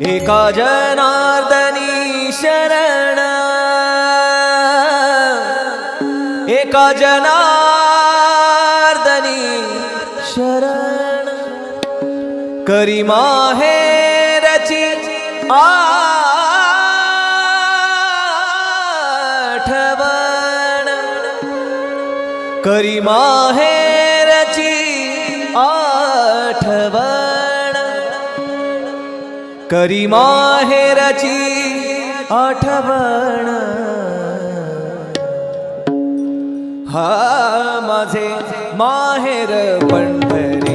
एका जनार्दनी शरण, एका जनार्दनी शरण, करी माहेरची आठवण, करी माहेरची आठवण, करी माहेरची आठवण। हा माझे माहेर पंढरी,